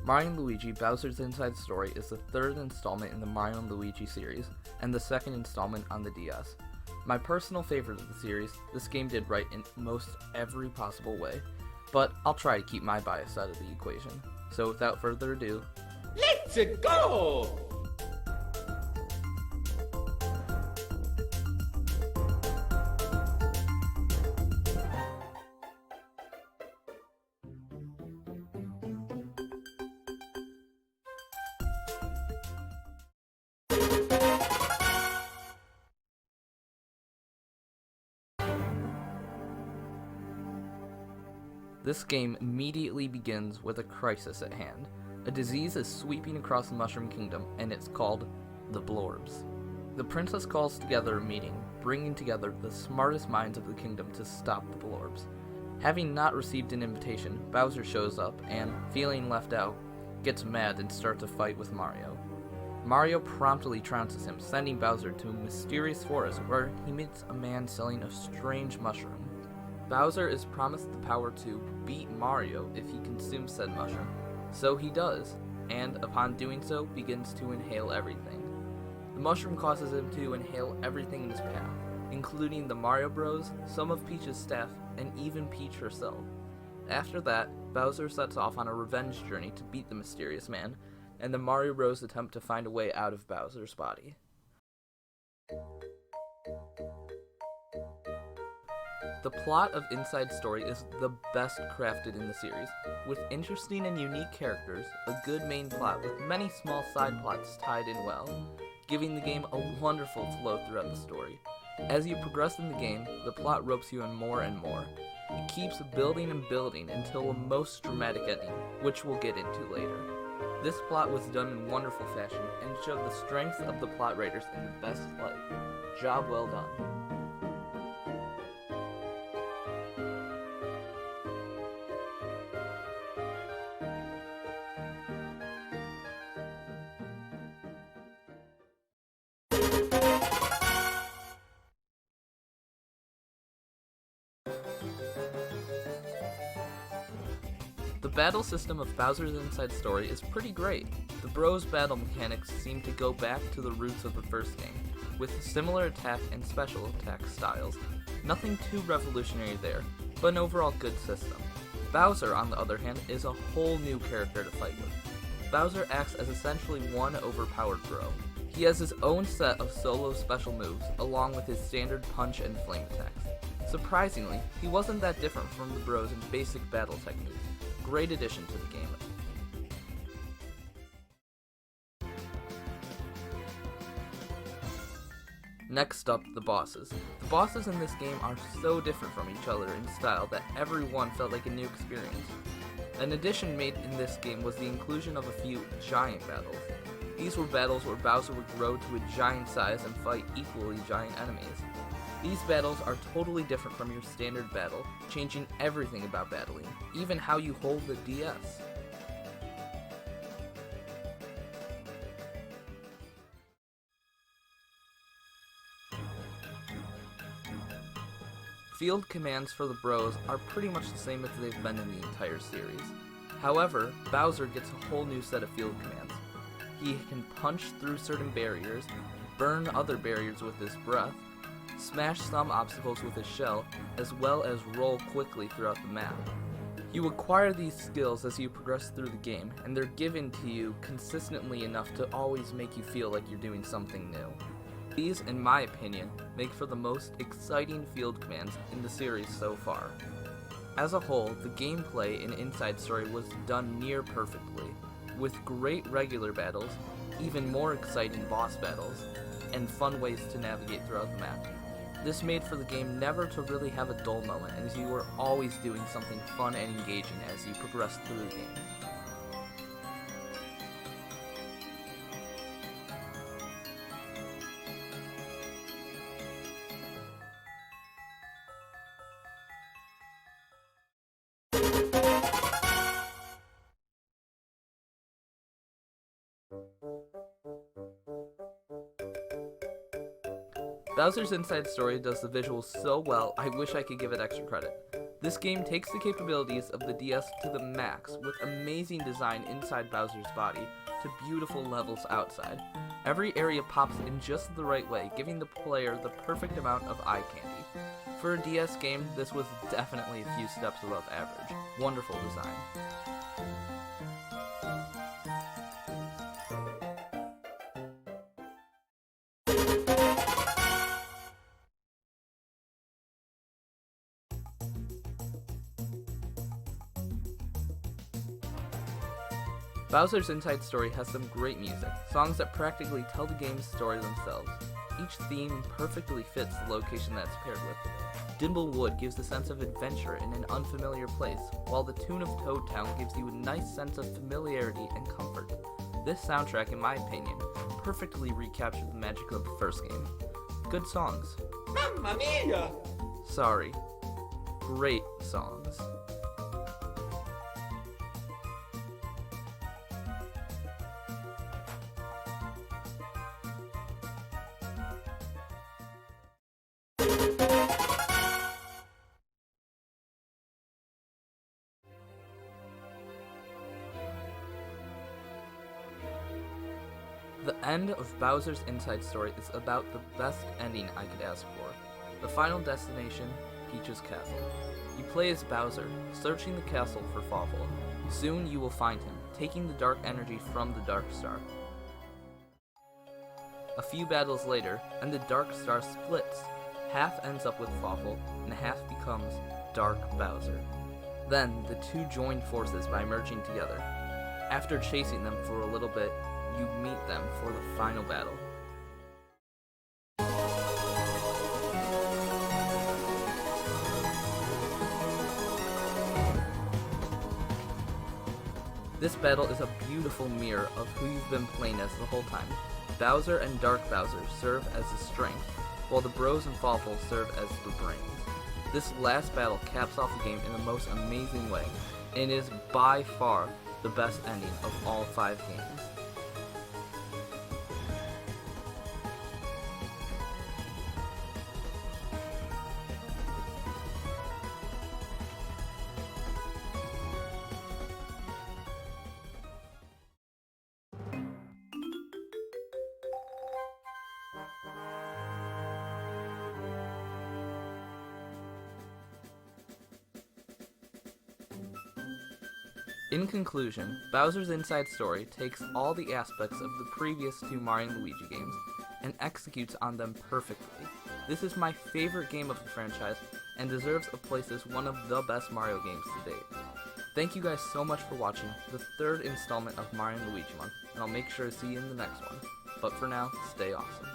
Mario & Luigi Bowser's Inside Story is the third installment in the Mario & Luigi series, and the second installment on the DS. My personal favorite of the series, this game did right in most every possible way, but I'll try to keep my bias out of the equation. So without further ado, let's go! This game immediately begins with a crisis at hand. A disease is sweeping across the Mushroom Kingdom, and it's called the Blorbs. The princess calls together a meeting, bringing together the smartest minds of the kingdom to stop the Blorbs. Having not received an invitation, Bowser shows up and, feeling left out, gets mad and starts a fight with Mario. Mario promptly trounces him, sending Bowser to a mysterious forest where he meets a man selling a strange mushroom. Bowser is promised the power to beat Mario if he consumes said mushroom, so he does, and upon doing so, begins to inhale everything. The mushroom causes him to inhale everything in his path, including the Mario Bros, some of Peach's staff, and even Peach herself. After that, Bowser sets off on a revenge journey to beat the mysterious man, and the Mario Bros attempt to find a way out of Bowser's body. The plot of Inside Story is the best crafted in the series, with interesting and unique characters, a good main plot with many small side plots tied in well, giving the game a wonderful flow throughout the story. As you progress in the game, the plot ropes you in more and more. It keeps building and building until a most dramatic ending, which we'll get into later. This plot was done in wonderful fashion and showed the strength of the plot writers in the best light. Job well done. The battle system of Bowser's Inside Story is pretty great. The Bros battle mechanics seem to go back to the roots of the first game, with similar attack and special attack styles. Nothing too revolutionary there, but an overall good system. Bowser, on the other hand, is a whole new character to fight with. Bowser acts as essentially one overpowered bro. He has his own set of solo special moves, along with his standard punch and flame attacks. Surprisingly, he wasn't that different from the Bros in basic battle techniques. Great addition to the game. Next up, the bosses. The bosses in this game are so different from each other in style that everyone felt like a new experience. An addition made in this game was the inclusion of a few giant battles. These were battles where Bowser would grow to a giant size and fight equally giant enemies. These battles are totally different from your standard battle, changing everything about battling, even how you hold the DS. Field commands for the Bros are pretty much the same as they've been in the entire series. However, Bowser gets a whole new set of field commands. He can punch through certain barriers, burn other barriers with his breath, smash some obstacles with his shell, as well as roll quickly throughout the map. You acquire these skills as you progress through the game, and they're given to you consistently enough to always make you feel like you're doing something new. These, in my opinion, make for the most exciting field commands in the series so far. As a whole, the gameplay in Inside Story was done near perfectly, with great regular battles, even more exciting boss battles, and fun ways to navigate throughout the map. This made for the game never to really have a dull moment, as you were always doing something fun and engaging as you progressed through the game. Bowser's Inside Story does the visuals so well, I wish I could give it extra credit. This game takes the capabilities of the DS to the max, with amazing design inside Bowser's body to beautiful levels outside. Every area pops in just the right way, giving the player the perfect amount of eye candy. For a DS game, this was definitely a few steps above average. Wonderful design. Bowser's Inside Story has some great music, songs that practically tell the game's story themselves. Each theme perfectly fits the location that it's paired with. Dimble Wood gives a sense of adventure in an unfamiliar place, while the tune of Toad Town gives you a nice sense of familiarity and comfort. This soundtrack, in my opinion, perfectly recaptured the magic of the first game. Good songs. Mamma mia! Sorry. Great songs. The end of Bowser's Inside Story is about the best ending I could ask for. The final destination, Peach's Castle. You play as Bowser, searching the castle for Fawful. Soon you will find him, taking the dark energy from the Dark Star. A few battles later, and the Dark Star splits. Half ends up with Fawful, and half becomes Dark Bowser. Then, the two join forces by merging together. After chasing them for a little bit, you meet them for the final battle. This battle is a beautiful mirror of who you've been playing as the whole time. Bowser and Dark Bowser serve as the strength, while the Bros and Fawful serve as the brains. This last battle caps off the game in the most amazing way, and is by far the best ending of all 5 games. In conclusion, Bowser's Inside Story takes all the aspects of the previous 2 Mario & Luigi games and executes on them perfectly. This is my favorite game of the franchise and deserves a place as one of the best Mario games to date. Thank you guys so much for watching the 3rd installment of Mario & Luigi Month, and I'll make sure to see you in the next one. But for now, stay awesome.